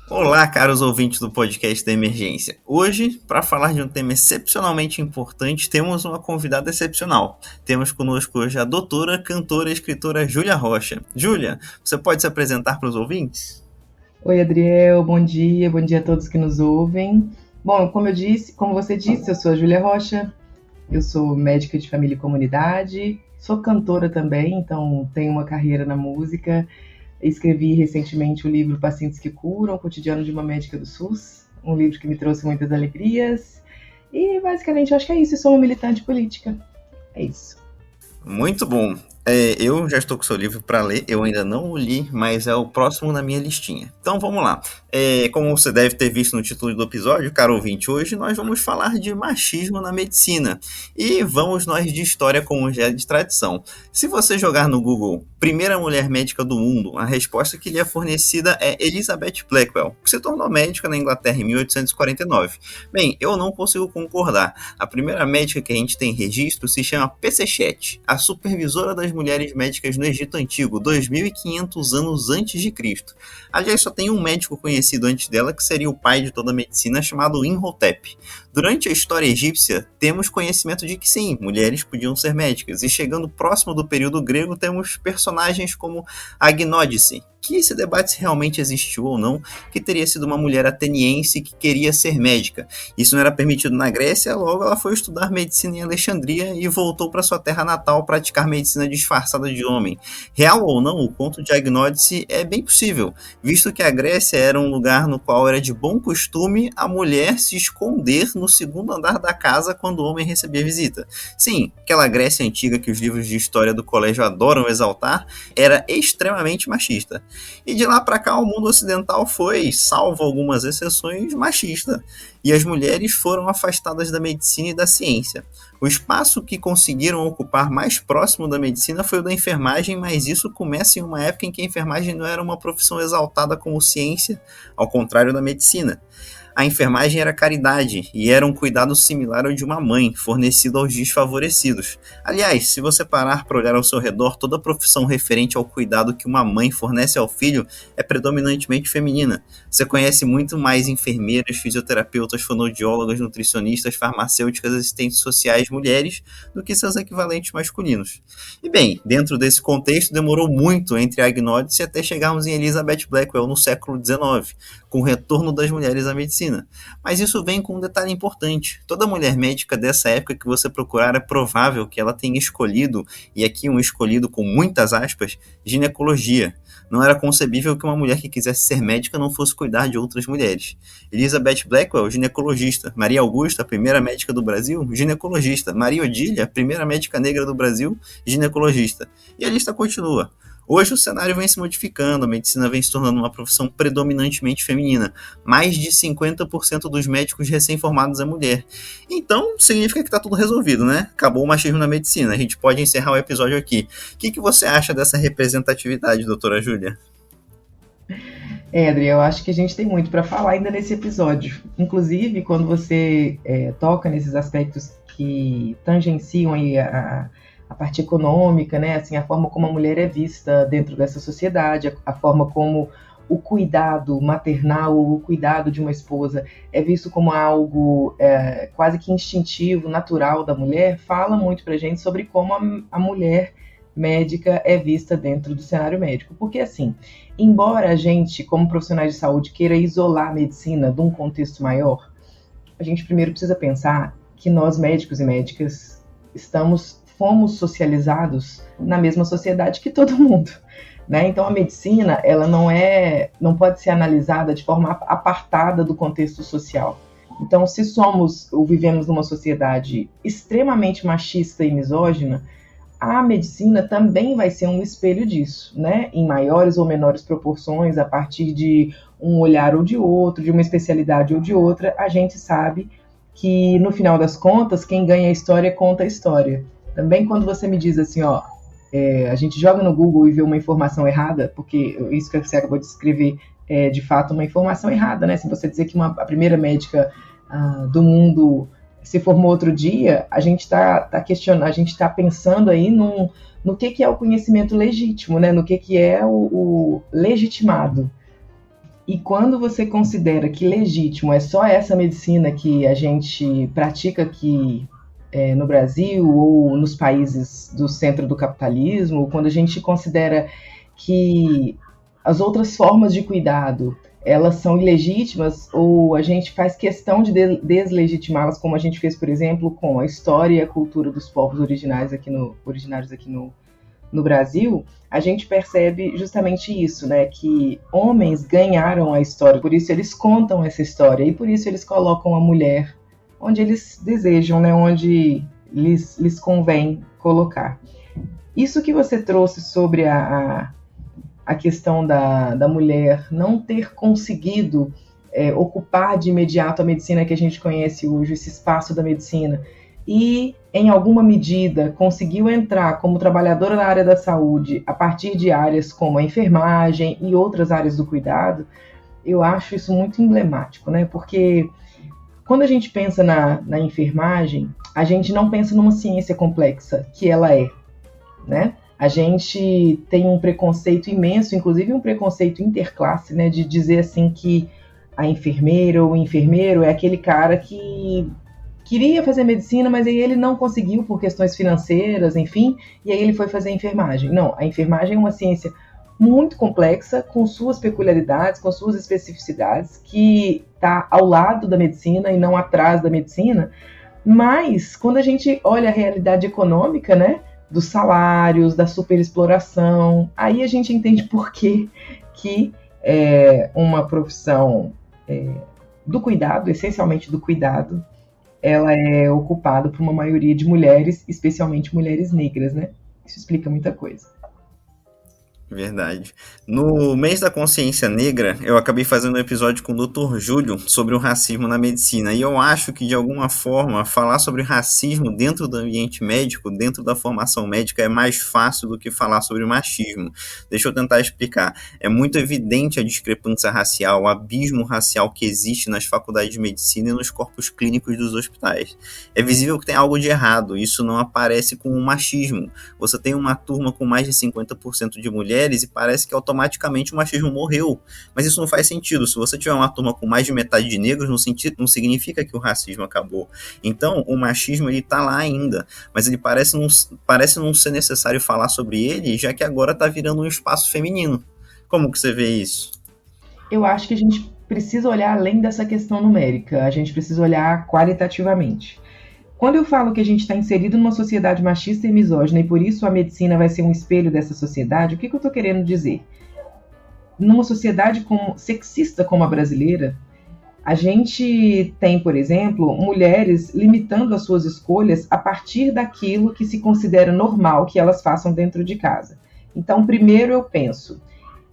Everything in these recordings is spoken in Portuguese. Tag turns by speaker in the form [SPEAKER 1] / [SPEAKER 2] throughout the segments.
[SPEAKER 1] Olá, caros ouvintes do podcast da Emergência. Hoje, para falar de um tema excepcionalmente importante, temos uma convidada excepcional. Temos conosco hoje a doutora, cantora e escritora Júlia Rocha. Júlia, você pode se apresentar para os ouvintes?
[SPEAKER 2] Oi, Adriel, bom dia a todos que nos ouvem. Bom, como você disse, eu sou a Júlia Rocha, eu sou médica de família e comunidade, sou cantora também, então tenho uma carreira na música. Escrevi recentemente o livro Pacientes que Curam, o cotidiano de uma médica do SUS, um livro que me trouxe muitas alegrias. E basicamente acho que é isso, eu sou uma militante política. É isso.
[SPEAKER 1] Muito bom. Eu já estou com o seu livro para ler, eu ainda não o li, mas é o próximo na minha listinha. Então vamos lá. Como você deve ter visto no título do episódio, caro ouvinte, hoje nós vamos falar de machismo na medicina. E vamos nós de história como já é de tradição. Se você jogar no Google primeira mulher médica do mundo, a resposta que lhe é fornecida é Elizabeth Blackwell, que se tornou médica na Inglaterra em 1849. Bem, eu não consigo concordar. A primeira médica que a gente tem registro se chama Pesechet, a supervisora das mulheres médicas no Egito Antigo, 2.500 anos antes de Cristo. Aliás, só tem um médico conhecido antes dela, que seria o pai de toda a medicina, chamado Imhotep. Durante a história egípcia, temos conhecimento de que sim, mulheres podiam ser médicas, e chegando próximo do período grego, temos personagens como Agnódice, que se debate se realmente existiu ou não, que teria sido uma mulher ateniense que queria ser médica. Isso não era permitido na Grécia, logo ela foi estudar medicina em Alexandria e voltou para sua terra natal praticar medicina disfarçada de homem. Real ou não, o conto de Agnódice é bem possível, visto que a Grécia era um lugar no qual era de bom costume a mulher se esconder no segundo andar da casa quando o homem recebia visita. Sim, aquela Grécia antiga que os livros de história do colégio adoram exaltar, era extremamente machista. E de lá para cá o mundo ocidental foi, salvo algumas exceções, machista. E as mulheres foram afastadas da medicina e da ciência. O espaço que conseguiram ocupar mais próximo da medicina foi o da enfermagem, mas isso começa em uma época em que a enfermagem não era uma profissão exaltada como ciência, ao contrário da medicina. A enfermagem era caridade e era um cuidado similar ao de uma mãe, fornecido aos desfavorecidos. Aliás, se você parar para olhar ao seu redor, toda profissão referente ao cuidado que uma mãe fornece ao filho é predominantemente feminina. Você conhece muito mais enfermeiras, fisioterapeutas, fonoaudiólogas, nutricionistas, farmacêuticas, assistentes sociais, mulheres, do que seus equivalentes masculinos. E bem, dentro desse contexto, demorou muito entre Agnódice até chegarmos em Elizabeth Blackwell no século XIX, com o retorno das mulheres à medicina. Mas isso vem com um detalhe importante. Toda mulher médica dessa época que você procurar é provável que ela tenha escolhido, e aqui um escolhido com muitas aspas, ginecologia. Não era concebível que uma mulher que quisesse ser médica não fosse cuidar de outras mulheres. Elizabeth Blackwell, ginecologista. Maria Augusta, a primeira médica do Brasil, ginecologista. Maria Odília, a primeira médica negra do Brasil, ginecologista. E a lista continua. Hoje o cenário vem se modificando, a medicina vem se tornando uma profissão predominantemente feminina. Mais de 50% dos médicos recém-formados é mulher. Então, significa que está tudo resolvido, né? Acabou o machismo na medicina, a gente pode encerrar o episódio aqui. O que você acha dessa representatividade, doutora Júlia?
[SPEAKER 2] Adriel, eu acho que a gente tem muito para falar ainda nesse episódio. Inclusive, quando você toca nesses aspectos que tangenciam aí a parte econômica, né? Assim, a forma como a mulher é vista dentro dessa sociedade, a forma como o cuidado maternal ou o cuidado de uma esposa é visto como algo quase que instintivo, natural da mulher, fala muito pra gente sobre como a mulher médica é vista dentro do cenário médico. Porque, assim, embora a gente, como profissionais de saúde, queira isolar a medicina de um contexto maior, a gente primeiro precisa pensar que nós, médicos e médicas, fomos socializados na mesma sociedade que todo mundo, né? Então a medicina, ela não pode ser analisada de forma apartada do contexto social. Então, se somos ou vivemos numa sociedade extremamente machista e misógina, a medicina também vai ser um espelho disso, né? Em maiores ou menores proporções, a partir de um olhar ou de outro, de uma especialidade ou de outra, a gente sabe que, no final das contas, quem ganha a história conta a história. Também quando você me diz assim, a gente joga no Google e vê uma informação errada, porque isso que você acabou de escrever é de fato uma informação errada, né? Se você dizer que a primeira médica do mundo se formou outro dia, a gente está questionando, a gente está pensando aí no que é o conhecimento legítimo, né? No que é o legitimado. E quando você considera que legítimo é só essa medicina que a gente pratica aqui no Brasil ou nos países do centro do capitalismo, quando a gente considera que as outras formas de cuidado elas são ilegítimas ou a gente faz questão de deslegitimá-las, como a gente fez, por exemplo, com a história e a cultura dos povos originários aqui no Brasil, a gente percebe justamente isso, né? Que homens ganharam a história, por isso eles contam essa história e por isso eles colocam a mulher onde eles desejam, né? Onde lhes convém colocar. Isso que você trouxe sobre a questão da mulher não ter conseguido ocupar de imediato a medicina que a gente conhece hoje, esse espaço da medicina, e, em alguma medida, conseguiu entrar como trabalhadora na área da saúde a partir de áreas como a enfermagem e outras áreas do cuidado, eu acho isso muito emblemático, né? Porque quando a gente pensa na enfermagem, a gente não pensa numa ciência complexa, que ela é, né? A gente tem um preconceito imenso, inclusive um preconceito interclasse, né? De dizer assim que a enfermeira ou o enfermeiro é aquele cara que queria fazer medicina, mas aí ele não conseguiu por questões financeiras, enfim, e aí ele foi fazer enfermagem. Não, a enfermagem é uma ciência muito complexa, com suas peculiaridades, com suas especificidades, que está ao lado da medicina e não atrás da medicina, mas quando a gente olha a realidade econômica, né, dos salários, da superexploração, aí a gente entende por que uma profissão do cuidado, essencialmente do cuidado, ela é ocupada por uma maioria de mulheres, especialmente mulheres negras, né? Isso explica muita coisa.
[SPEAKER 1] Verdade. No mês da consciência negra, eu acabei fazendo um episódio com o Dr. Júlio sobre o racismo na medicina. E eu acho que, de alguma forma, falar sobre racismo dentro do ambiente médico, dentro da formação médica, é mais fácil do que falar sobre machismo. Deixa eu tentar explicar. É muito evidente a discrepância racial, o abismo racial que existe nas faculdades de medicina e nos corpos clínicos dos hospitais. É visível que tem algo de errado. Isso não aparece com o machismo. Você tem uma turma com mais de 50% de mulheres e parece que automaticamente o machismo morreu. Mas isso não faz sentido. Se você tiver uma turma com mais de metade de negros, não significa que o racismo acabou. Então, o machismo ele tá lá ainda, mas ele parece não ser necessário falar sobre ele, já que agora tá virando um espaço feminino. Como que você vê isso?
[SPEAKER 2] Eu acho que a gente precisa olhar além dessa questão numérica, a gente precisa olhar qualitativamente. Quando eu falo que a gente está inserido numa sociedade machista e misógina e por isso a medicina vai ser um espelho dessa sociedade, o que eu estou querendo dizer? Numa sociedade sexista como a brasileira, a gente tem, por exemplo, mulheres limitando as suas escolhas a partir daquilo que se considera normal que elas façam dentro de casa. Então, primeiro eu penso,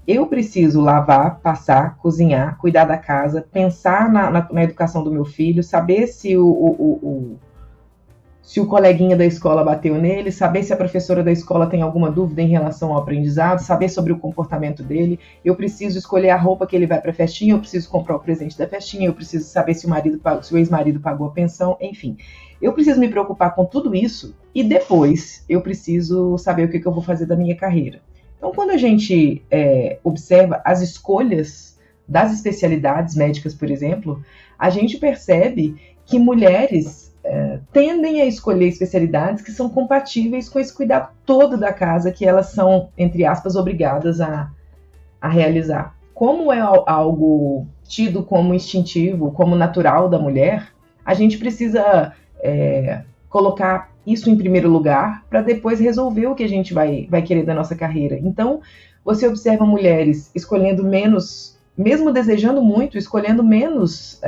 [SPEAKER 2] eu preciso lavar, passar, cozinhar, cuidar da casa, pensar na educação do meu filho, saber se se o coleguinha da escola bateu nele, saber se a professora da escola tem alguma dúvida em relação ao aprendizado, saber sobre o comportamento dele, eu preciso escolher a roupa que ele vai para a festinha, eu preciso comprar o presente da festinha, eu preciso saber se o ex-marido pagou a pensão, enfim. Eu preciso me preocupar com tudo isso e depois eu preciso saber o que eu vou fazer da minha carreira. Então, quando a gente observa as escolhas das especialidades médicas, por exemplo, a gente percebe que mulheres tendem a escolher especialidades que são compatíveis com esse cuidado todo da casa que elas são, entre aspas, obrigadas a realizar. Como é algo tido como instintivo, como natural da mulher, a gente precisa colocar isso em primeiro lugar para depois resolver o que a gente vai querer da nossa carreira. Então, você observa mulheres escolhendo menos, mesmo desejando muito, escolhendo menos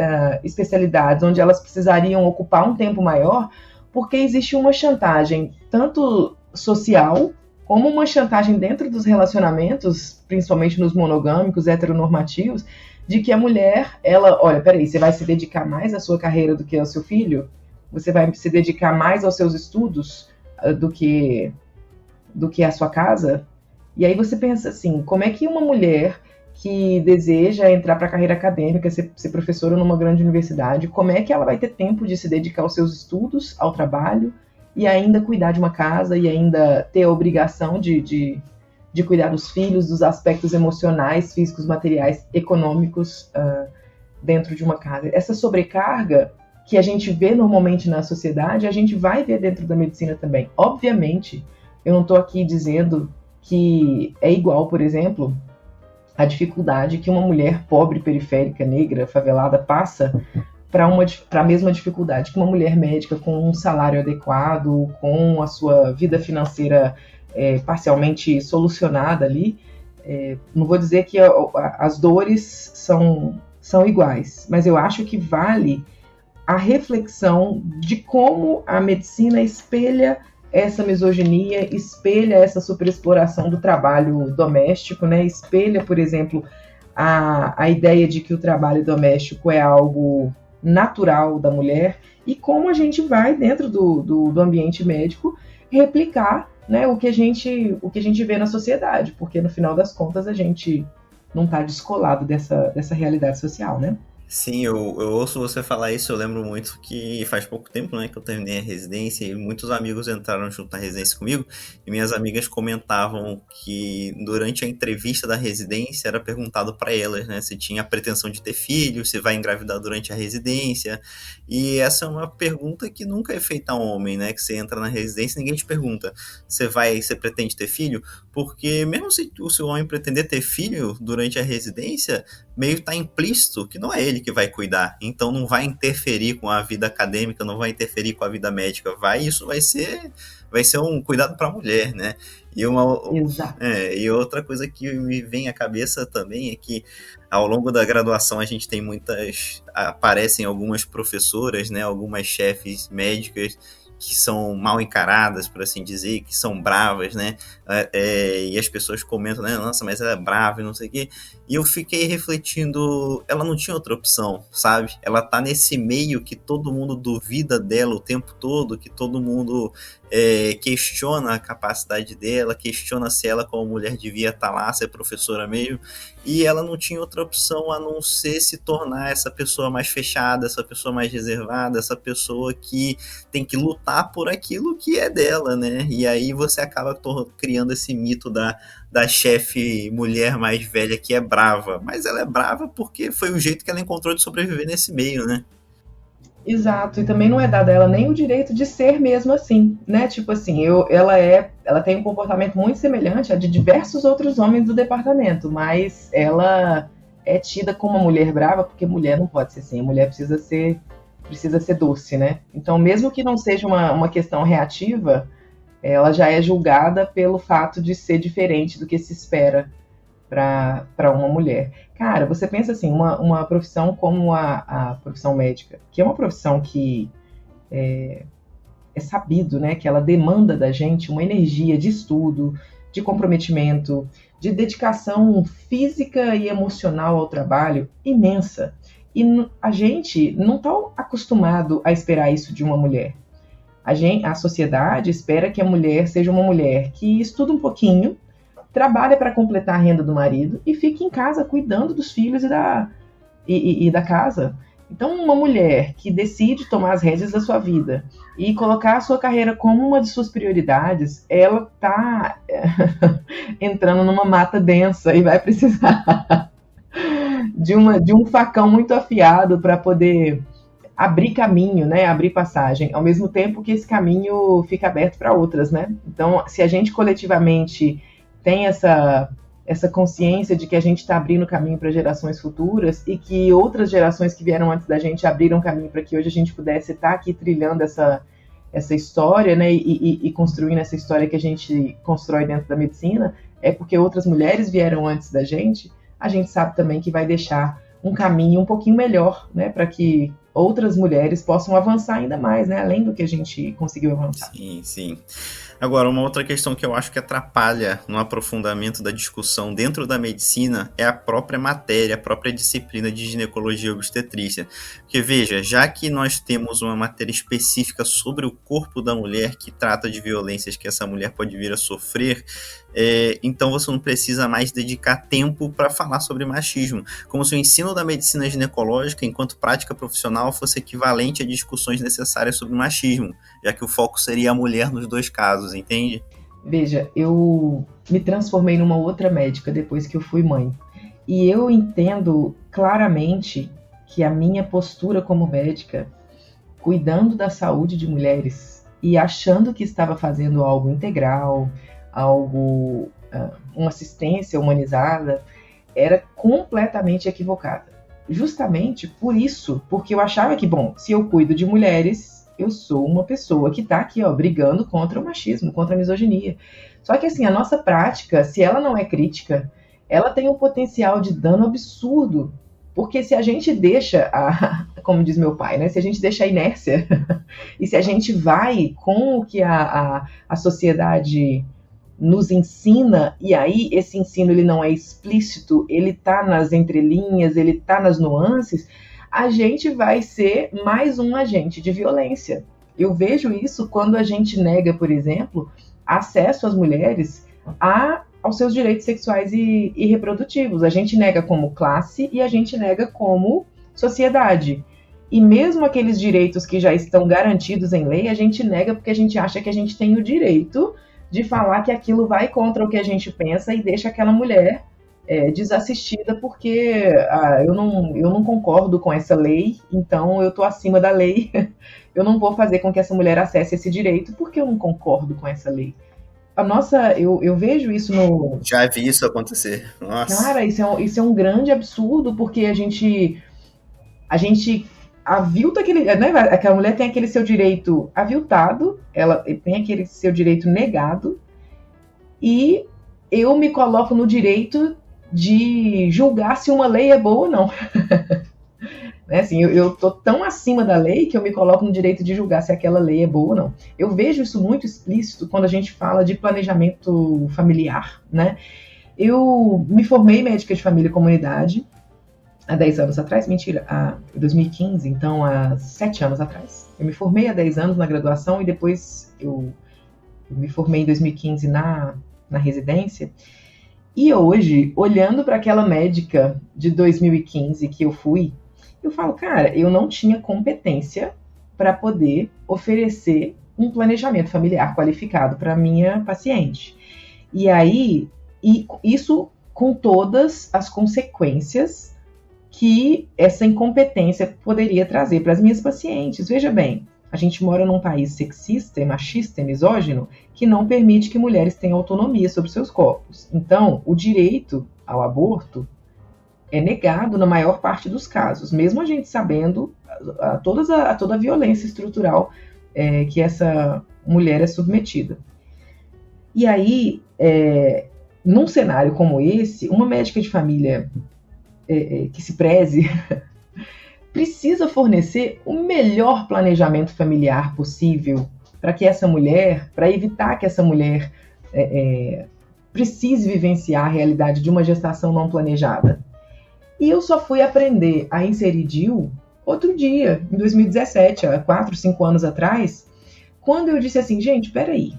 [SPEAKER 2] especialidades, onde elas precisariam ocupar um tempo maior, porque existe uma chantagem, tanto social, como uma chantagem dentro dos relacionamentos, principalmente nos monogâmicos, heteronormativos, de que a mulher, olha, peraí, você vai se dedicar mais à sua carreira do que ao seu filho? Você vai se dedicar mais aos seus estudos do que à sua casa? E aí você pensa assim, como é que uma mulher que deseja entrar para a carreira acadêmica, ser professora numa grande universidade, como é que ela vai ter tempo de se dedicar aos seus estudos, ao trabalho, e ainda cuidar de uma casa, e ainda ter a obrigação de de cuidar dos filhos, dos aspectos emocionais, físicos, materiais, econômicos dentro de uma casa. Essa sobrecarga que a gente vê normalmente na sociedade, a gente vai ver dentro da medicina também. Obviamente, eu não estou aqui dizendo que é igual, por exemplo, a dificuldade que uma mulher pobre, periférica, negra, favelada passa para a mesma dificuldade que uma mulher médica com um salário adequado, com a sua vida financeira parcialmente solucionada ali. Não vou dizer que as dores são iguais, mas eu acho que vale a reflexão de como a medicina espelha essa misoginia, espelha essa superexploração do trabalho doméstico, né? Espelha, por exemplo, a ideia de que o trabalho doméstico é algo natural da mulher e como a gente vai, dentro do ambiente médico, replicar, né, o que a gente vê na sociedade, porque no final das contas a gente não está descolado dessa realidade social, né?
[SPEAKER 1] Sim, eu ouço você falar isso, eu lembro muito que faz pouco tempo, né, que eu terminei a residência e muitos amigos entraram junto na residência comigo e minhas amigas comentavam que durante a entrevista da residência era perguntado para elas, né, se tinha pretensão de ter filhos, se vai engravidar durante a residência, e essa é uma pergunta que nunca é feita a um homem, né, que você entra na residência e ninguém te pergunta, você pretende ter filho? Porque mesmo se o homem pretender ter filho durante a residência, meio tá implícito que não é ele que vai cuidar, então não vai interferir com a vida acadêmica, não vai interferir com a vida médica, isso vai ser um cuidado para a mulher, né? E outra coisa que me vem à cabeça também é que ao longo da graduação a gente tem aparecem algumas professoras, né, algumas chefes médicas que são mal encaradas, por assim dizer, que são bravas, né? E as pessoas comentam, né? Nossa, mas ela é brava e não sei o quê. E eu fiquei refletindo, ela não tinha outra opção, sabe? Ela tá nesse meio que todo mundo duvida dela o tempo todo, que todo mundo questiona a capacidade dela, questiona se ela como mulher devia estar lá, ser professora mesmo, e ela não tinha outra opção a não ser se tornar essa pessoa mais fechada, essa pessoa mais reservada, essa pessoa que tem que lutar por aquilo que é dela, né? E aí você acaba criando esse mito da chefe mulher mais velha que é brava, mas ela é brava porque foi o jeito que ela encontrou de sobreviver nesse meio, né?
[SPEAKER 2] Exato, e também não é dado a ela nem o direito de ser mesmo assim, né? Tipo assim, ela tem um comportamento muito semelhante a de diversos outros homens do departamento, mas ela é tida como uma mulher brava, porque mulher não pode ser assim, a mulher precisa ser doce, né? Então, mesmo que não seja uma questão reativa, ela já é julgada pelo fato de ser diferente do que se espera para uma mulher. Cara, você pensa assim, uma profissão como a profissão médica, que é uma profissão que é sabido, né, que ela demanda da gente uma energia de estudo, de comprometimento, de dedicação física e emocional ao trabalho imensa. E a gente não está acostumado a esperar isso de uma mulher. A sociedade espera que a mulher seja uma mulher que estuda um pouquinho, trabalha para completar a renda do marido e fica em casa cuidando dos filhos e da casa. Então, uma mulher que decide tomar as rédeas da sua vida e colocar a sua carreira como uma de suas prioridades, ela está entrando numa mata densa e vai precisar de um facão muito afiado para poder abrir caminho, né, abrir passagem, ao mesmo tempo que esse caminho fica aberto para outras, né? Então, se a gente coletivamente tem essa consciência de que a gente está abrindo caminho para gerações futuras e que outras gerações que vieram antes da gente abriram caminho para que hoje a gente pudesse estar aqui trilhando essa história, né, e construindo essa história que a gente constrói dentro da medicina, é porque outras mulheres vieram antes da gente, a gente sabe também que vai deixar um caminho um pouquinho melhor, né, para que outras mulheres possam avançar ainda mais, né, além do que a gente conseguiu avançar.
[SPEAKER 1] Sim, sim. Agora, uma outra questão que eu acho que atrapalha no aprofundamento da discussão dentro da medicina é a própria matéria, a própria disciplina de ginecologia e obstetrícia. Porque, veja, já que nós temos uma matéria específica sobre o corpo da mulher que trata de violências que essa mulher pode vir a sofrer, então você não precisa mais dedicar tempo para falar sobre machismo. Como se o ensino da medicina ginecológica, enquanto prática profissional, fosse equivalente a discussões necessárias sobre machismo, já que o foco seria a mulher nos dois casos, entende?
[SPEAKER 2] Veja, eu me transformei numa outra médica depois que eu fui mãe. E eu entendo claramente que a minha postura como médica, cuidando da saúde de mulheres e achando que estava fazendo algo integral, algo, uma assistência humanizada, era completamente equivocada. Justamente por isso, porque eu achava que, bom, se eu cuido de mulheres, eu sou uma pessoa que está aqui, ó, brigando contra o machismo, contra a misoginia. Só que, assim, a nossa prática, se ela não é crítica, ela tem um potencial de dano absurdo. Porque se a gente deixa, como diz meu pai, né, se a gente deixa a inércia e se a gente vai com o que a sociedade nos ensina, e aí esse ensino ele não é explícito, ele está nas entrelinhas, ele está nas nuances, a gente vai ser mais um agente de violência. Eu vejo isso quando a gente nega, por exemplo, acesso às mulheres aos seus direitos sexuais e reprodutivos. A gente nega como classe e a gente nega como sociedade. E mesmo aqueles direitos que já estão garantidos em lei, a gente nega porque a gente acha que a gente tem o direito de falar que aquilo vai contra o que a gente pensa e deixa aquela mulher desassistida porque eu não concordo com essa lei, então eu estou acima da lei, eu não vou fazer com que essa mulher acesse esse direito porque eu não concordo com essa lei. Eu vejo isso no...
[SPEAKER 1] Já vi isso acontecer. Nossa.
[SPEAKER 2] Cara, isso é um grande absurdo, porque a gente avilta aquele... Né, aquela mulher tem aquele seu direito aviltado, ela tem aquele seu direito negado, e eu me coloco no direito de julgar se uma lei é boa ou não. Assim, eu tô tão acima da lei que eu me coloco no direito de julgar se aquela lei é boa ou não. Eu vejo isso muito explícito quando a gente fala de planejamento familiar, né? Eu me formei médica de família e comunidade há 10 anos atrás, mentira, em 2015, então há 7 anos atrás. Eu me formei há 10 anos na graduação e depois eu me formei em 2015 na residência. E hoje, olhando para aquela médica de 2015 que eu fui, eu falo, cara, eu não tinha competência para poder oferecer um planejamento familiar qualificado para minha paciente. E aí, isso com todas as consequências que essa incompetência poderia trazer para as minhas pacientes. Veja bem, a gente mora num país sexista, machista e misógino que não permite que mulheres tenham autonomia sobre seus corpos. Então, o direito ao aborto é negado na maior parte dos casos, mesmo a gente sabendo toda a violência estrutural que essa mulher é submetida. E aí, num cenário como esse, uma médica de família que se preze precisa fornecer o melhor planejamento familiar possível para que essa mulher, para evitar que essa mulher precise vivenciar a realidade de uma gestação não planejada. E eu só fui aprender a inserir DIU outro dia, em 2017, há 4, 5 anos atrás, quando eu disse assim, gente, peraí,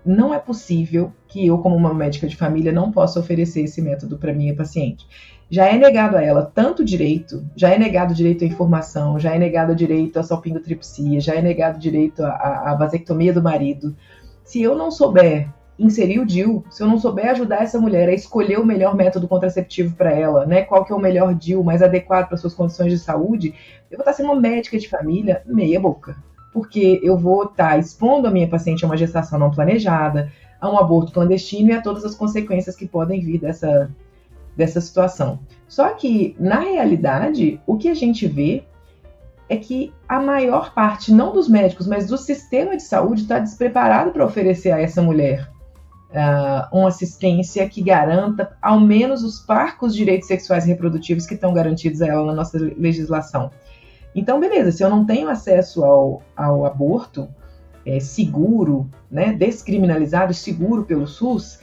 [SPEAKER 2] não é possível que eu, como uma médica de família, não possa oferecer esse método para minha paciente. Já é negado a ela tanto direito, já é negado direito à informação, já é negado direito à salpingotripsia, já é negado direito à vasectomia do marido. Se eu não souber inserir o DIU, se eu não souber ajudar essa mulher a escolher o melhor método contraceptivo para ela, né, qual que é o melhor DIU mais adequado para suas condições de saúde, eu vou estar sendo uma médica de família meia boca. Porque eu vou estar expondo a minha paciente a uma gestação não planejada, a um aborto clandestino e a todas as consequências que podem vir dessa situação. Só que, na realidade, o que a gente vê é que a maior parte, não dos médicos, mas do sistema de saúde está despreparado para oferecer a essa mulher uma assistência que garanta ao menos os parcos direitos sexuais e reprodutivos que estão garantidos a ela na nossa legislação. Então, beleza, se eu não tenho acesso ao aborto seguro, né, descriminalizado, seguro pelo SUS,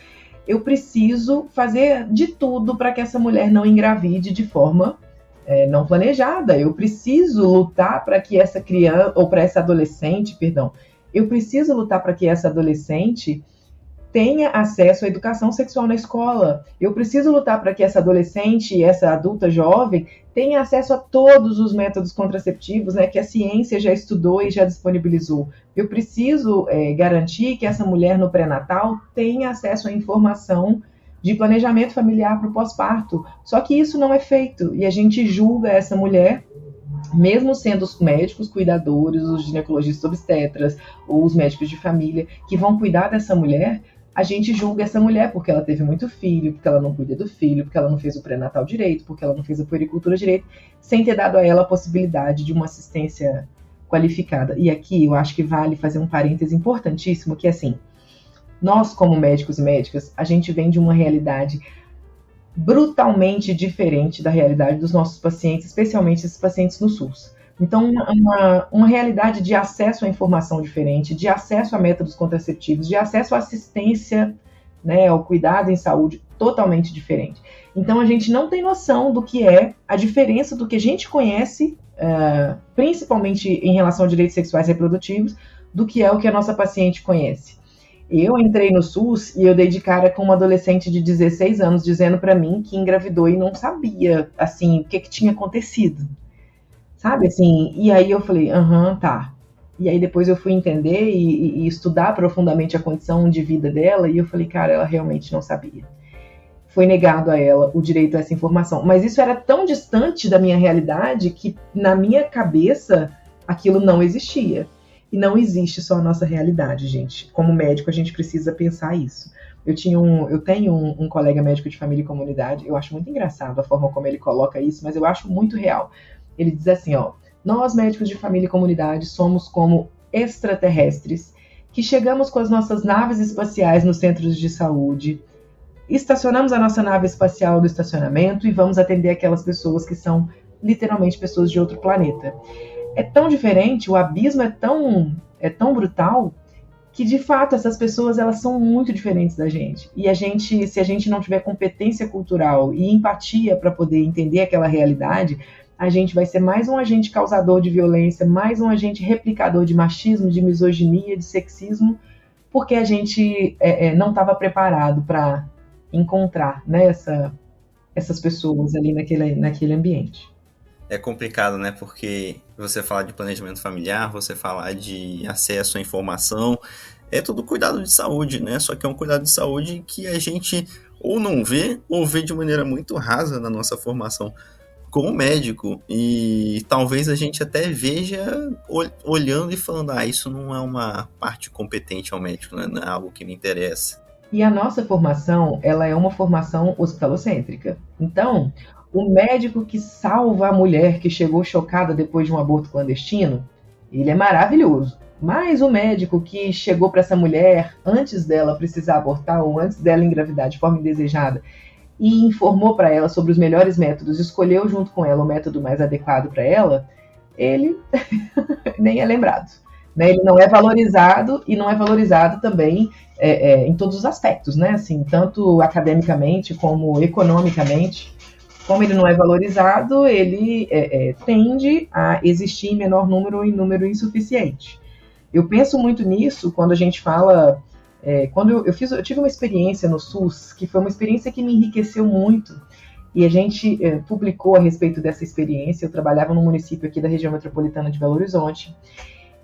[SPEAKER 2] eu preciso fazer de tudo para que essa mulher não engravide de forma não planejada. Eu preciso lutar para que essa criança, ou para essa adolescente, perdão, eu preciso lutar para que essa adolescente tenha acesso à educação sexual na escola. Eu preciso lutar para que essa adolescente, essa adulta jovem, tenha acesso a todos os métodos contraceptivos, né, que a ciência já estudou e já disponibilizou. Eu preciso garantir que essa mulher no pré-natal tenha acesso à informação de planejamento familiar para o pós-parto. Só que isso não é feito, e a gente julga essa mulher, mesmo sendo os médicos cuidadores, os ginecologistas obstetras, ou os médicos de família que vão cuidar dessa mulher, a gente julga essa mulher porque ela teve muito filho, porque ela não cuida do filho, porque ela não fez o pré-natal direito, porque ela não fez a puericultura direito, sem ter dado a ela a possibilidade de uma assistência qualificada. E aqui eu acho que vale fazer um parêntese importantíssimo, que é assim, nós como médicos e médicas, a gente vem de uma realidade brutalmente diferente da realidade dos nossos pacientes, especialmente esses pacientes no SUS. Então, uma realidade de acesso à informação diferente, de acesso a métodos contraceptivos, de acesso à assistência, né, ao cuidado em saúde totalmente diferente. Então, a gente não tem noção do que é a diferença do que a gente conhece, principalmente em relação a direitos sexuais e reprodutivos, do que é o que a nossa paciente conhece. Eu entrei no SUS e eu dei de cara com uma adolescente de 16 anos dizendo para mim que engravidou e não sabia, assim, o que tinha acontecido. Sabe, assim, e aí eu falei, tá. E aí depois eu fui entender e estudar profundamente a condição de vida dela e eu falei, cara, ela realmente não sabia. Foi negado a ela o direito a essa informação. Mas isso era tão distante da minha realidade que na minha cabeça aquilo não existia. E não existe só a nossa realidade, gente. Como médico a gente precisa pensar isso. Eu tenho um colega médico de família e comunidade, eu acho muito engraçado a forma como ele coloca isso, mas eu acho muito real. Ele diz assim, nós médicos de família e comunidade somos como extraterrestres que chegamos com as nossas naves espaciais nos centros de saúde, estacionamos a nossa nave espacial no estacionamento e vamos atender aquelas pessoas que são literalmente pessoas de outro planeta. É tão diferente, o abismo é tão brutal que de fato essas pessoas elas são muito diferentes da gente. E se a gente não tiver competência cultural e empatia para poder entender aquela realidade, a gente vai ser mais um agente causador de violência, mais um agente replicador de machismo, de misoginia, de sexismo, porque a gente não estava preparado para encontrar, né, essas pessoas ali naquele ambiente.
[SPEAKER 1] É complicado, né? Porque você falar de planejamento familiar, você falar de acesso à informação, é tudo cuidado de saúde, né? Só que é um cuidado de saúde que a gente ou não vê, ou vê de maneira muito rasa na nossa formação como médico, e talvez a gente até veja olhando e falando, isso não é uma parte competente ao médico, né? Não é algo que me interessa.
[SPEAKER 2] E a nossa formação, ela é uma formação hospitalocêntrica. Então, o médico que salva a mulher que chegou chocada depois de um aborto clandestino, ele é maravilhoso. Mas o médico que chegou para essa mulher antes dela precisar abortar ou antes dela engravidar de forma indesejada e informou para ela sobre os melhores métodos, escolheu junto com ela o método mais adequado para ela, ele nem é lembrado. Né? Ele não é valorizado e não é valorizado também em todos os aspectos, né? Assim, tanto academicamente como economicamente. Como ele não é valorizado, ele tende a existir em menor número ou em número insuficiente. Eu penso muito nisso quando a gente fala... quando eu tive uma experiência no SUS, que foi uma experiência que me enriqueceu muito, e a gente publicou a respeito dessa experiência. Eu trabalhava num município aqui da região metropolitana de Belo Horizonte,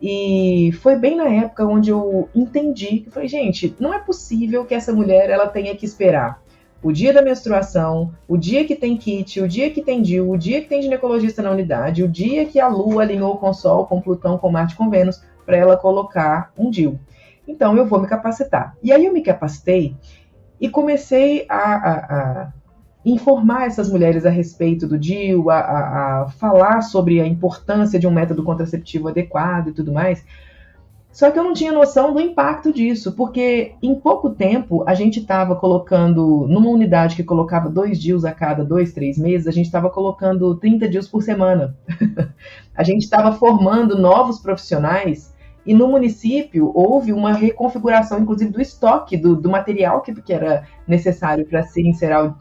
[SPEAKER 2] e foi bem na época onde eu entendi, que falei, gente, não é possível que essa mulher ela tenha que esperar o dia da menstruação, o dia que tem kit, o dia que tem DIU, o dia que tem ginecologista na unidade, o dia que a Lua alinhou com o Sol, com Plutão, com Marte, com Vênus, para ela colocar um DIU. Então eu vou me capacitar. E aí eu me capacitei e comecei a informar essas mulheres a respeito do DIU, a falar sobre a importância de um método contraceptivo adequado e tudo mais. Só que eu não tinha noção do impacto disso, porque em pouco tempo a gente estava colocando, numa unidade que colocava 2 DIUs a cada 2, 3 meses, a gente estava colocando 30 DIUs por semana. A gente estava formando novos profissionais e no município houve uma reconfiguração, inclusive, do estoque, do material que era necessário para se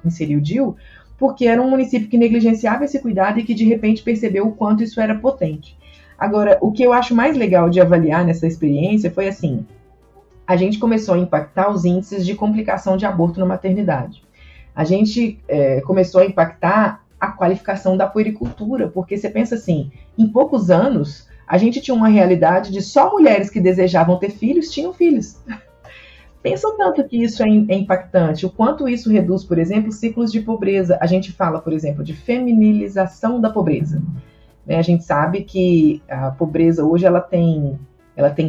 [SPEAKER 2] inserir o DIU, porque era um município que negligenciava esse cuidado e que de repente percebeu o quanto isso era potente. Agora, o que eu acho mais legal de avaliar nessa experiência foi assim, a gente começou a impactar os índices de complicação de aborto na maternidade. A gente começou a impactar a qualificação da puericultura, porque você pensa assim, em poucos anos, a gente tinha uma realidade de só mulheres que desejavam ter filhos tinham filhos. Pensa o tanto que isso é impactante, o quanto isso reduz, por exemplo, ciclos de pobreza. A gente fala, por exemplo, de feminilização da pobreza. A gente sabe que a pobreza hoje ela tem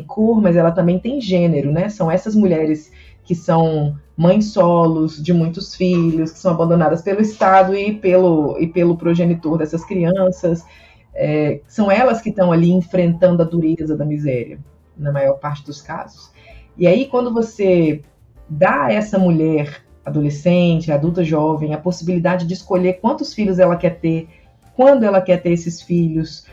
[SPEAKER 2] cor, mas ela também tem gênero, né? São essas mulheres que são mães solos de muitos filhos, que são abandonadas pelo Estado e pelo progenitor dessas crianças. São elas que estão ali enfrentando a dureza da miséria, na maior parte dos casos. E aí, quando você dá a essa mulher, adolescente, adulta jovem, a possibilidade de escolher quantos filhos ela quer ter, quando ela quer ter esses filhos,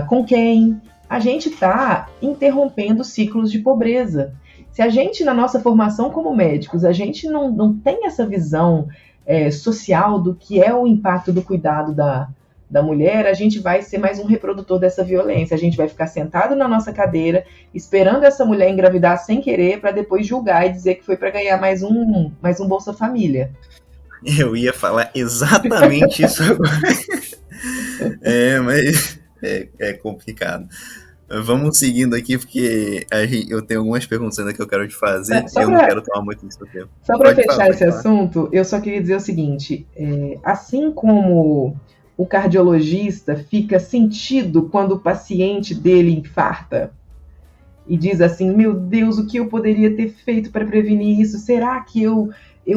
[SPEAKER 2] com quem, a gente está interrompendo ciclos de pobreza. Se a gente, na nossa formação como médicos, a gente não tem essa visão social do que é o impacto do cuidado da mulher, a gente vai ser mais um reprodutor dessa violência. A gente vai ficar sentado na nossa cadeira, esperando essa mulher engravidar sem querer, para depois julgar e dizer que foi para ganhar mais um Bolsa Família.
[SPEAKER 1] Eu ia falar exatamente isso agora. Mas é complicado. Vamos seguindo aqui, porque eu tenho algumas perguntas ainda que eu quero te fazer. Não quero tomar muito do seu tempo.
[SPEAKER 2] Só para fechar esse assunto, eu só queria dizer o seguinte: assim como o cardiologista fica sentido quando o paciente dele infarta e diz assim, meu Deus, o que eu poderia ter feito para prevenir isso? Será que eu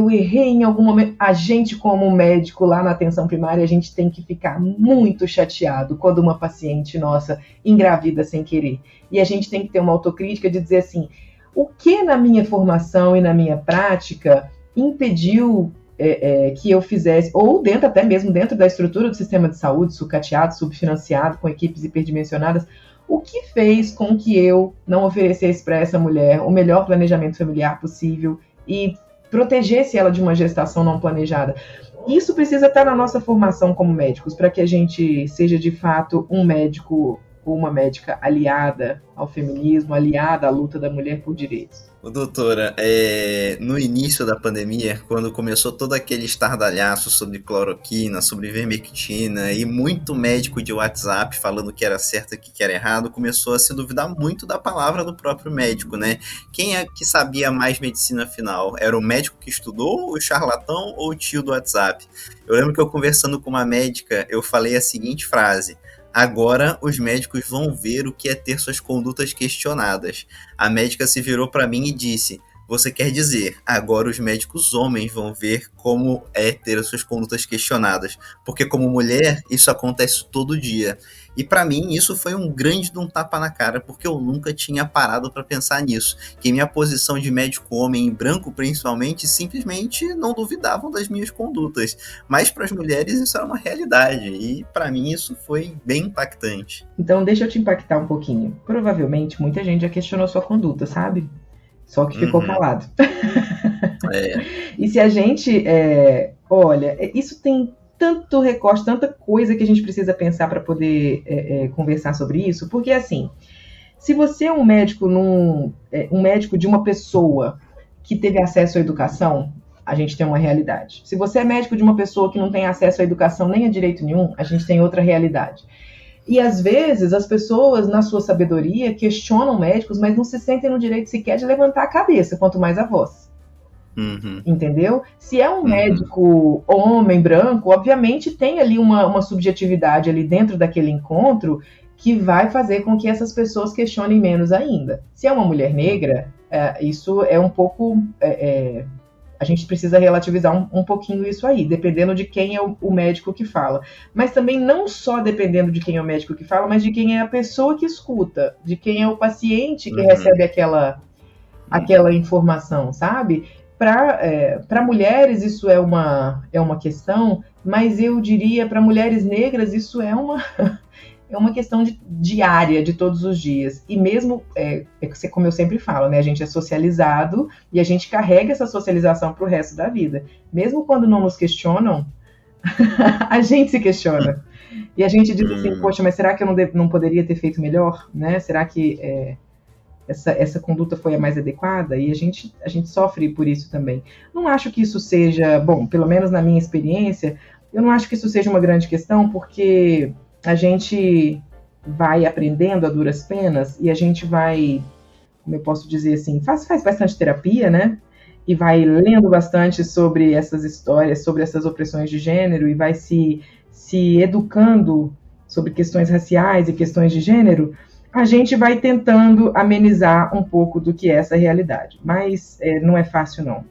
[SPEAKER 2] errei em algum momento? A gente, como médico lá na atenção primária, a gente tem que ficar muito chateado quando uma paciente nossa engravida sem querer. E a gente tem que ter uma autocrítica de dizer assim, o que na minha formação e na minha prática impediu que eu fizesse, ou até mesmo dentro da estrutura do sistema de saúde, sucateado, subfinanciado, com equipes hiperdimensionadas, o que fez com que eu não oferecesse para essa mulher o melhor planejamento familiar possível e protegesse ela de uma gestação não planejada. Isso precisa estar na nossa formação como médicos, para que a gente seja de fato um médico ou uma médica aliada ao feminismo, aliada à luta da mulher por direitos.
[SPEAKER 1] Doutora, no início da pandemia, quando começou todo aquele estardalhaço sobre cloroquina, sobre ivermectina e muito médico de WhatsApp falando que era certo e que era errado, começou a se duvidar muito da palavra do próprio médico, né? Quem é que sabia mais medicina afinal? Era o médico que estudou, o charlatão ou o tio do WhatsApp? Eu lembro que eu conversando com uma médica, eu falei a seguinte frase: agora os médicos vão ver o que é ter suas condutas questionadas. A médica se virou para mim e disse, você quer dizer, agora os médicos homens vão ver como é ter as suas condutas questionadas. Porque como mulher, isso acontece todo dia. E para mim isso foi um grande tapa na cara, porque eu nunca tinha parado para pensar nisso. Que minha posição de médico homem, branco principalmente, simplesmente não duvidavam das minhas condutas. Mas para as mulheres isso era uma realidade, e para mim isso foi bem impactante.
[SPEAKER 2] Então deixa eu te impactar um pouquinho. Provavelmente muita gente já questionou sua conduta, sabe? Só que ficou calado. E se a gente... olha, isso tem tanto recorte, tanta coisa que a gente precisa pensar para poder conversar sobre isso, porque assim, se você é um médico um médico de uma pessoa que teve acesso à educação, a gente tem uma realidade. Se você é médico de uma pessoa que não tem acesso à educação nem a direito nenhum, a gente tem outra realidade. E às vezes as pessoas, na sua sabedoria, questionam médicos, mas não se sentem no direito sequer de levantar a cabeça, quanto mais a voz.
[SPEAKER 1] Uhum.
[SPEAKER 2] Entendeu? Se é um médico homem, branco, obviamente tem ali uma subjetividade ali dentro daquele encontro que vai fazer com que essas pessoas questionem menos ainda. Se é uma mulher negra, isso é um pouco... a gente precisa relativizar um pouquinho isso aí, dependendo de quem é o médico que fala. Mas também não só dependendo de quem é o médico que fala, mas de quem é a pessoa que escuta, de quem é o paciente que recebe aquela informação, sabe? Para mulheres isso é uma questão, mas eu diria para mulheres negras isso é uma questão diária, de todos os dias. E mesmo, como eu sempre falo, né, a gente é socializado e a gente carrega essa socialização para o resto da vida. Mesmo quando não nos questionam, a gente se questiona. E a gente diz assim, poxa, mas será que eu não poderia ter feito melhor? Né? Será que... essa conduta foi a mais adequada, e a gente sofre por isso também. Não acho que isso seja, bom, pelo menos na minha experiência, eu não acho que isso seja uma grande questão, porque a gente vai aprendendo a duras penas e a gente vai, como eu posso dizer assim, faz bastante terapia, né? E vai lendo bastante sobre essas histórias, sobre essas opressões de gênero, e vai se educando sobre questões raciais e questões de gênero, a gente vai tentando amenizar um pouco do que é essa realidade. Mas não é fácil, não.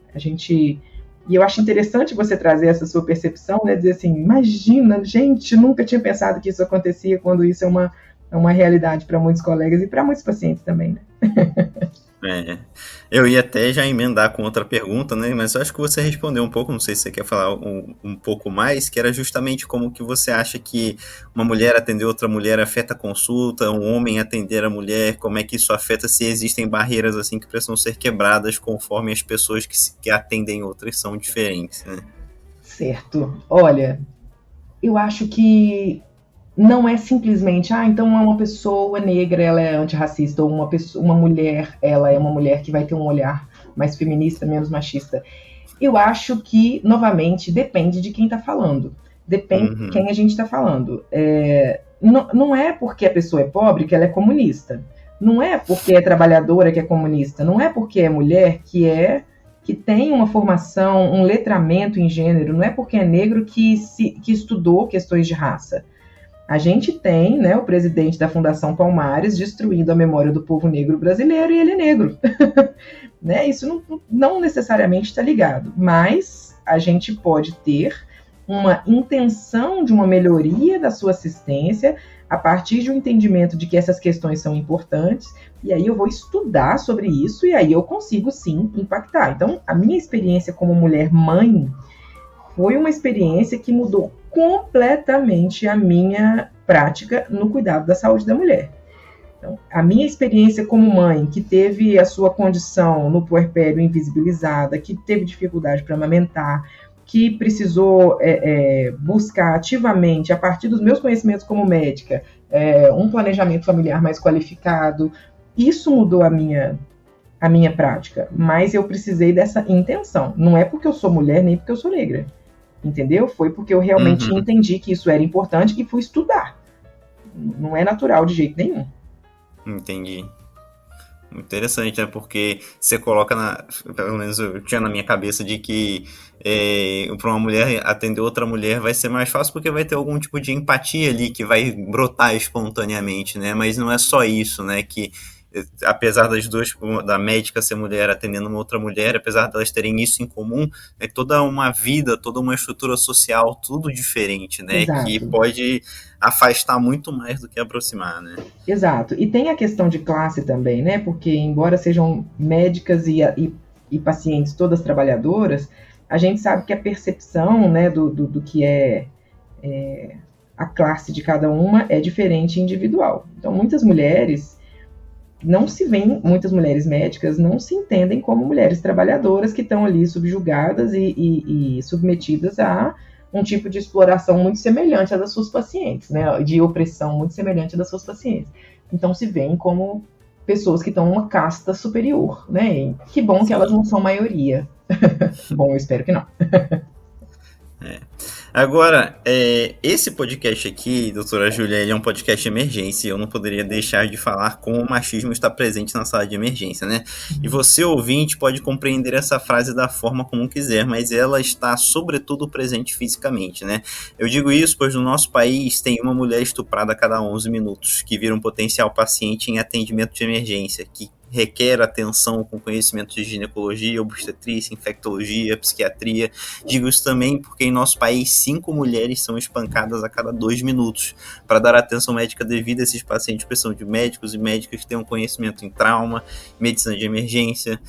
[SPEAKER 2] E eu acho interessante você trazer essa sua percepção, né? Dizer assim, imagina, gente, nunca tinha pensado que isso acontecia, quando isso é uma realidade para muitos colegas e para muitos pacientes também, né?
[SPEAKER 1] É, eu ia até já emendar com outra pergunta, né? Mas eu acho que você respondeu um pouco, não sei se você quer falar um pouco mais, que era justamente como que você acha que uma mulher atender outra mulher afeta a consulta, um homem atender a mulher, como é que isso afeta, se existem barreiras assim que precisam ser quebradas conforme as pessoas que atendem outras são diferentes, né?
[SPEAKER 2] Certo. Olha, eu acho que não é simplesmente, então é uma pessoa negra, ela é antirracista, ou uma mulher, ela é uma mulher que vai ter um olhar mais feminista, menos machista. Eu acho que, novamente, depende de quem está falando. Depende de quem a gente está falando. Não é porque a pessoa é pobre que ela é comunista. Não é porque é trabalhadora que é comunista. Não é porque é mulher que tem uma formação, um letramento em gênero. Não é porque é negro que estudou questões de raça. A gente tem, né, o presidente da Fundação Palmares destruindo a memória do povo negro brasileiro, e ele é negro. Né? Isso não necessariamente está ligado, mas a gente pode ter uma intenção de uma melhoria da sua assistência a partir de um entendimento de que essas questões são importantes, e aí eu vou estudar sobre isso, e aí eu consigo sim impactar. Então, a minha experiência como mulher mãe foi uma experiência que mudou completamente a minha prática no cuidado da saúde da mulher. Então, a minha experiência como mãe, que teve a sua condição no puerpério invisibilizada, que teve dificuldade para amamentar, que precisou buscar ativamente, a partir dos meus conhecimentos como médica, um planejamento familiar mais qualificado, isso mudou a minha prática, mas eu precisei dessa intenção. Não é porque eu sou mulher, nem porque eu sou negra. Entendeu? Foi porque eu realmente entendi que isso era importante e fui estudar. Não é natural de jeito nenhum.
[SPEAKER 1] Entendi. Interessante, né? Porque você coloca, pelo menos eu tinha na minha cabeça de que para uma mulher atender outra mulher vai ser mais fácil porque vai ter algum tipo de empatia ali que vai brotar espontaneamente, né? Mas não é só isso, né? Que apesar das duas, da médica ser mulher atendendo uma outra mulher, apesar delas terem isso em comum, é toda uma vida, toda uma estrutura social, tudo diferente, né?
[SPEAKER 2] Exato.
[SPEAKER 1] Que pode afastar muito mais do que aproximar, né?
[SPEAKER 2] Exato. E tem a questão de classe também, né? Porque embora sejam médicas e pacientes todas trabalhadoras, a gente sabe que a percepção, né, do que é a classe de cada uma é diferente e individual. Então, muitas mulheres médicas não se entendem como mulheres trabalhadoras que estão ali subjugadas e submetidas a um tipo de exploração muito semelhante à das suas pacientes, né? De opressão muito semelhante à das suas pacientes. Então se veem como pessoas que estão numa casta superior, né? E que bom que elas não são maioria. Bom, eu espero que não.
[SPEAKER 1] Agora, esse podcast aqui, doutora Júlia, ele é um podcast de emergência, e eu não poderia deixar de falar como o machismo está presente na sala de emergência, né? E você, ouvinte, pode compreender essa frase da forma como quiser, mas ela está, sobretudo, presente fisicamente, né? Eu digo isso pois no nosso país tem uma mulher estuprada a cada 11 minutos, que vira um potencial paciente em atendimento de emergência, que requer atenção com conhecimento de ginecologia, obstetrícia, infectologia, psiquiatria. Digo isso também porque em nosso país 5 mulheres são espancadas a cada 2 minutos. Para dar atenção médica devida, esses pacientes precisam de médicos e médicas que tenham conhecimento em trauma, medicina de emergência.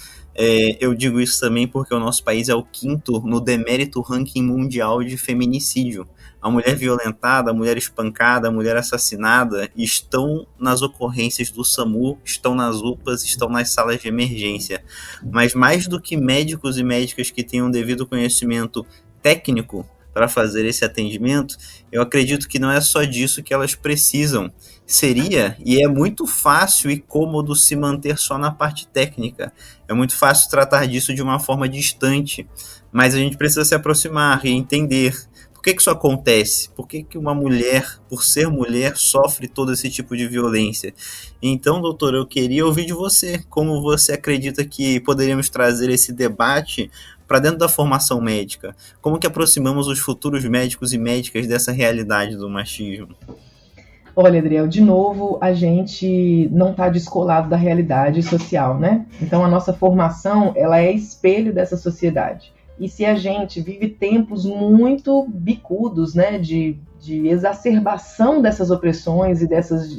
[SPEAKER 1] Eu digo isso também porque o nosso país é o 5º no demérito ranking mundial de feminicídio. A mulher violentada, a mulher espancada, a mulher assassinada estão nas ocorrências do SAMU, estão nas UPAs, estão nas salas de emergência. Mas mais do que médicos e médicas que tenham devido conhecimento técnico, para fazer esse atendimento, eu acredito que não é só disso que elas precisam. Seria, e é muito fácil e cômodo se manter só na parte técnica. É muito fácil tratar disso de uma forma distante, mas a gente precisa se aproximar e entender por que isso acontece, por que uma mulher, por ser mulher, sofre todo esse tipo de violência. Então, doutor, eu queria ouvir de você, como você acredita que poderíamos trazer esse debate para dentro da formação médica? Como que aproximamos os futuros médicos e médicas dessa realidade do machismo?
[SPEAKER 2] Olha, Adriel, de novo, a gente não está descolado da realidade social, né? Então, a nossa formação, ela é espelho dessa sociedade. E se a gente vive tempos muito bicudos, né, de exacerbação dessas opressões e dessas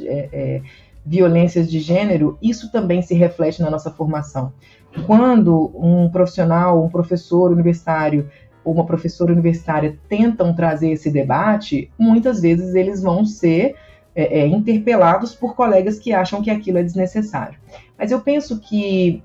[SPEAKER 2] violências de gênero, isso também se reflete na nossa formação. Quando um profissional, um professor universitário ou uma professora universitária tentam trazer esse debate, muitas vezes eles vão ser interpelados por colegas que acham que aquilo é desnecessário. Mas eu penso que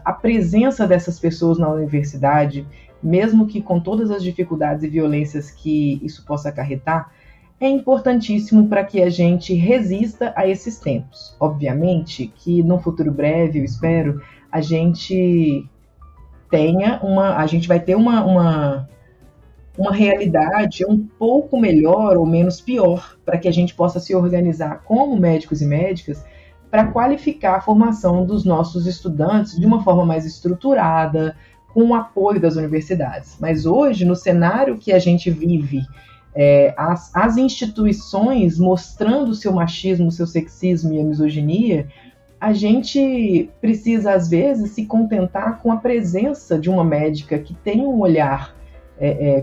[SPEAKER 2] a presença dessas pessoas na universidade, mesmo que com todas as dificuldades e violências que isso possa acarretar, é importantíssimo para que a gente resista a esses tempos. Obviamente que no futuro breve, eu espero, a gente vai ter uma realidade um pouco melhor ou menos pior, para que a gente possa se organizar como médicos e médicas para qualificar a formação dos nossos estudantes de uma forma mais estruturada, com o apoio das universidades. Mas hoje, no cenário que a gente vive, as instituições mostrando o seu machismo, o seu sexismo e a misoginia, a gente precisa, às vezes, se contentar com a presença de uma médica que tem um olhar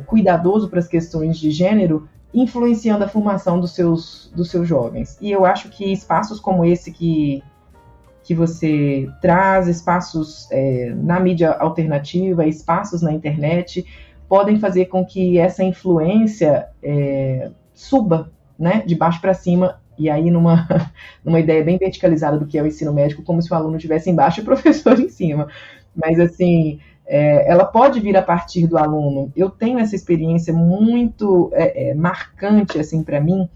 [SPEAKER 2] cuidadoso para as questões de gênero, influenciando a formação dos seus jovens. E eu acho que espaços como esse que você traz, espaços na mídia alternativa, espaços na internet, podem fazer com que essa influência suba, né, de baixo para cima, e aí numa ideia bem verticalizada do que é o ensino médico, como se o aluno estivesse embaixo e o professor em cima. Mas, assim, ela pode vir a partir do aluno. Eu tenho essa experiência muito marcante, assim, para mim,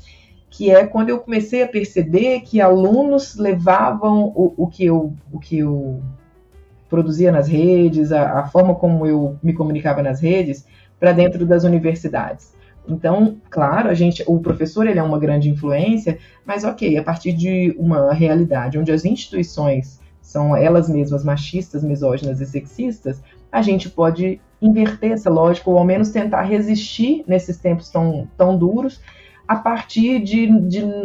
[SPEAKER 2] que é quando eu comecei a perceber que alunos levavam o que eu produzia nas redes, a forma como eu me comunicava nas redes, para dentro das universidades. Então, claro, o professor ele é uma grande influência, mas ok, a partir de uma realidade onde as instituições são elas mesmas machistas, misóginas e sexistas, a gente pode inverter essa lógica, ou ao menos tentar resistir nesses tempos tão duros, a partir de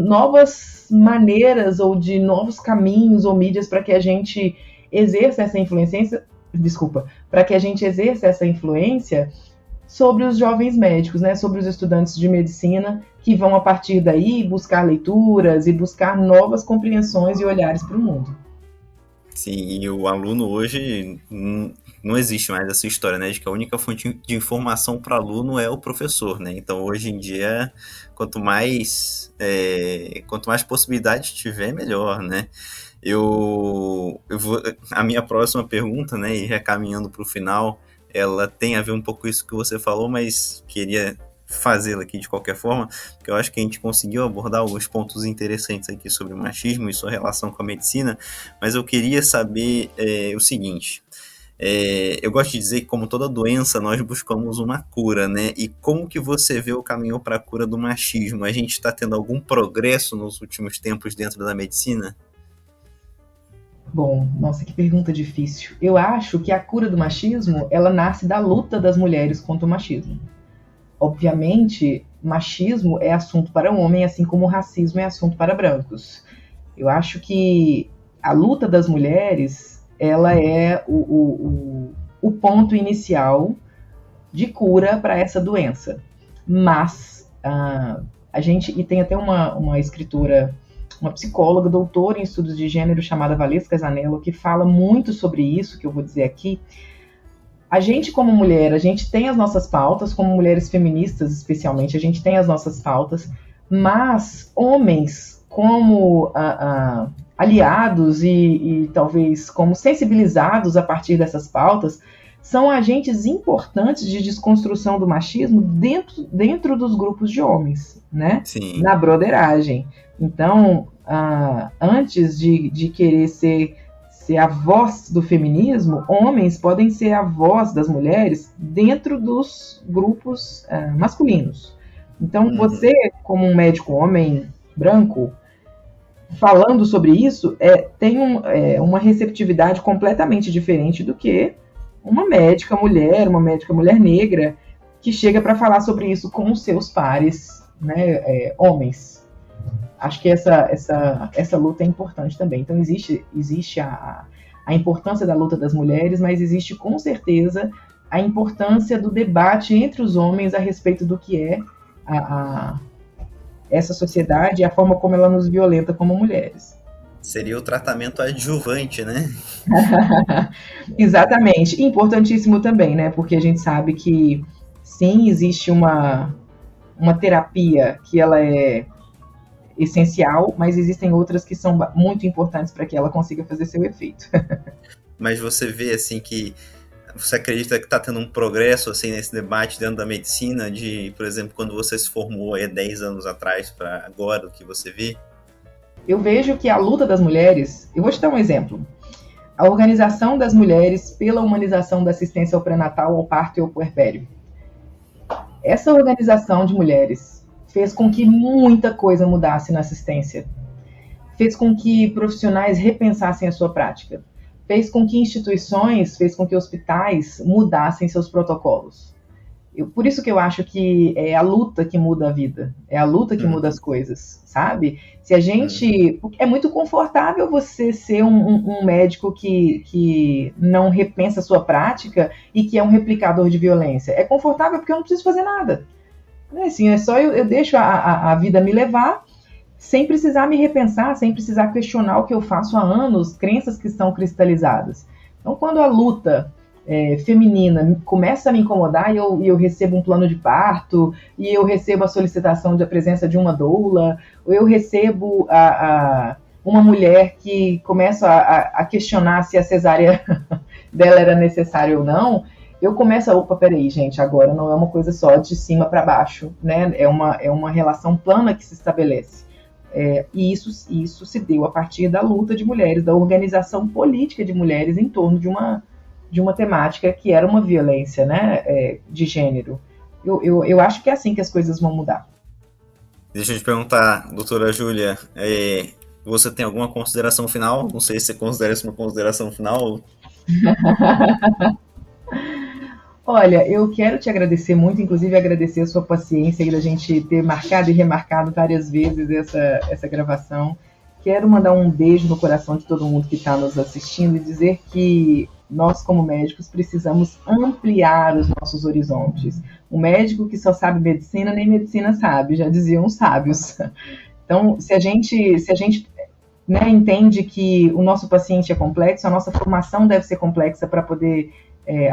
[SPEAKER 2] novas maneiras ou de novos caminhos ou mídias para que a gente exerça essa influência, para que a gente exerça essa influência sobre os jovens médicos, né, sobre os estudantes de medicina, que vão a partir daí buscar leituras e buscar novas compreensões e olhares para o mundo.
[SPEAKER 1] Sim, e o aluno hoje não existe mais essa história, né, de que a única fonte de informação para o aluno é o professor, né? Então hoje em dia, quanto mais possibilidades tiver, melhor, né? A minha próxima pergunta, né, e já caminhando para o final, ela tem a ver um pouco com isso que você falou, mas queria fazê-la aqui de qualquer forma, porque eu acho que a gente conseguiu abordar alguns pontos interessantes aqui sobre o machismo e sua relação com a medicina, mas eu queria saber o seguinte, eu gosto de dizer que, como toda doença, nós buscamos uma cura, né? E como que você vê o caminho para a cura do machismo? A gente está tendo algum progresso nos últimos tempos dentro da medicina?
[SPEAKER 2] Bom, nossa, que pergunta difícil. Eu acho que a cura do machismo, ela nasce da luta das mulheres contra o machismo. Obviamente, machismo é assunto para o homem, assim como o racismo é assunto para brancos. Eu acho que a luta das mulheres, ela é o ponto inicial de cura para essa doença. Mas e tem até uma escritora, uma psicóloga, doutora em estudos de gênero, chamada Valesca Zanello, que fala muito sobre isso, que eu vou dizer aqui. A gente, como mulher, a gente tem as nossas pautas, como mulheres feministas, especialmente, a gente tem as nossas pautas, mas homens, como aliados e talvez como sensibilizados a partir dessas pautas, são agentes importantes de desconstrução do machismo dentro dos grupos de homens, né?
[SPEAKER 1] Sim.
[SPEAKER 2] Na broderagem. Então, antes de querer ser a voz do feminismo, homens podem ser a voz das mulheres dentro dos grupos masculinos. Então, você, como um médico homem branco, falando sobre isso, tem uma receptividade completamente diferente do que uma médica mulher negra, que chega para falar sobre isso com os seus pares, né, homens. Acho que essa luta é importante também. Então, existe a importância da luta das mulheres, mas existe, com certeza, a importância do debate entre os homens a respeito do que é essa sociedade e a forma como ela nos violenta como mulheres.
[SPEAKER 1] Seria o tratamento adjuvante, né?
[SPEAKER 2] Exatamente. Importantíssimo também, né? Porque a gente sabe que, sim, existe uma terapia que ela é essencial, mas existem outras que são muito importantes para que ela consiga fazer seu efeito.
[SPEAKER 1] Mas você vê, assim, que você acredita que está tendo um progresso, assim, nesse debate dentro da medicina, por exemplo, quando você se formou aí 10 anos atrás para agora, o que você vê?
[SPEAKER 2] Eu vejo que a luta das mulheres... Eu vou te dar um exemplo. A Organização das Mulheres pela Humanização da Assistência ao Pré-Natal, ao Parto e ao Puerpério. Essa organização de mulheres fez com que muita coisa mudasse na assistência. Fez com que profissionais repensassem a sua prática. Fez com que instituições, fez com que hospitais mudassem seus protocolos. Por isso que eu acho que é a luta que muda a vida, é a luta que muda as coisas, sabe? Se a gente... É muito confortável você ser um médico que não repensa a sua prática e que é um replicador de violência. É confortável porque eu não preciso fazer nada. Assim, é só eu deixo a vida me levar, sem precisar me repensar, sem precisar questionar o que eu faço há anos, crenças que estão cristalizadas. Então, quando a luta feminina começa a me incomodar e eu recebo um plano de parto, e eu recebo a solicitação da presença de uma doula, ou eu recebo uma mulher que começa a questionar se a cesárea dela era necessária ou não, eu começo opa, peraí, gente, agora não é uma coisa só de cima para baixo, né? É uma relação plana que se estabelece. E isso se deu a partir da luta de mulheres, da organização política de mulheres em torno de uma temática que era uma violência, né, de gênero. Eu acho que é assim que as coisas vão mudar.
[SPEAKER 1] Deixa eu te perguntar, doutora Júlia, você tem alguma consideração final? Não sei se você considera isso uma consideração final.
[SPEAKER 2] Olha, eu quero te agradecer muito, inclusive agradecer a sua paciência da gente ter marcado e remarcado várias vezes essa gravação. Quero mandar um beijo no coração de todo mundo que está nos assistindo e dizer que nós, como médicos, precisamos ampliar os nossos horizontes. O médico que só sabe medicina, nem medicina sabe, já diziam os sábios. Então, se a gente entende que o nosso paciente é complexo, a nossa formação deve ser complexa para poder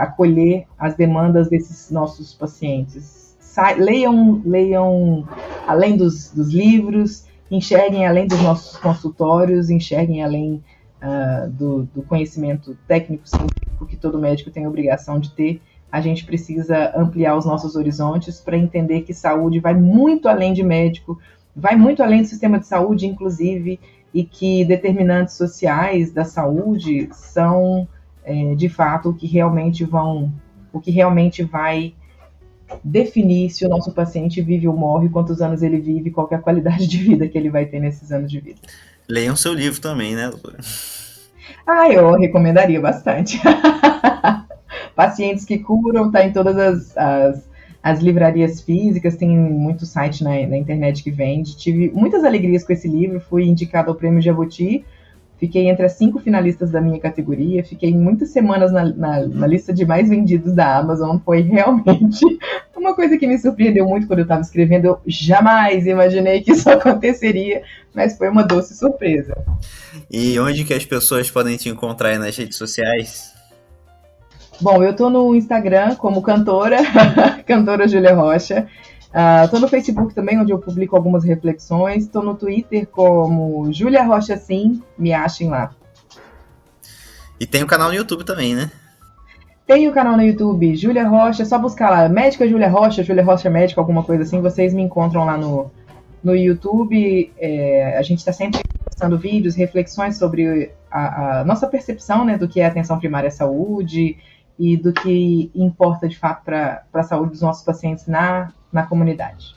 [SPEAKER 2] acolher as demandas desses nossos pacientes. Leiam além dos livros, enxerguem além dos nossos consultórios, enxerguem além do conhecimento técnico-científico que todo médico tem a obrigação de ter. A gente precisa ampliar os nossos horizontes para entender que saúde vai muito além de médico, vai muito além do sistema de saúde, inclusive, e que determinantes sociais da saúde são, de fato, o que realmente vai definir se o nosso paciente vive ou morre, quantos anos ele vive, qual é a qualidade de vida que ele vai ter nesses anos de vida.
[SPEAKER 1] Leiam seu livro também, né, doutora?
[SPEAKER 2] Eu recomendaria bastante. Pacientes que Curam, está em todas as livrarias físicas, tem muito site na internet que vende. Tive muitas alegrias com esse livro, fui indicado ao Prêmio Jabuti, fiquei entre as 5 finalistas da minha categoria, fiquei muitas semanas na lista de mais vendidos da Amazon, foi realmente uma coisa que me surpreendeu muito quando eu estava escrevendo. Eu jamais imaginei que isso aconteceria, mas foi uma doce surpresa.
[SPEAKER 1] E onde que as pessoas podem te encontrar aí nas redes sociais?
[SPEAKER 2] Bom, eu estou no Instagram como cantora Júlia Rocha. Estou no Facebook também, onde eu publico algumas reflexões. Estou no Twitter como Júlia Rocha Sim, me achem lá.
[SPEAKER 1] E tem o canal no YouTube também, né?
[SPEAKER 2] Tem o canal no YouTube, Júlia Rocha, é só buscar lá, Médica Júlia Rocha Médica, alguma coisa assim, vocês me encontram lá no YouTube. A gente está sempre postando vídeos, reflexões sobre a nossa percepção, né, do que é atenção primária à saúde e do que importa de fato para a saúde dos nossos pacientes na comunidade.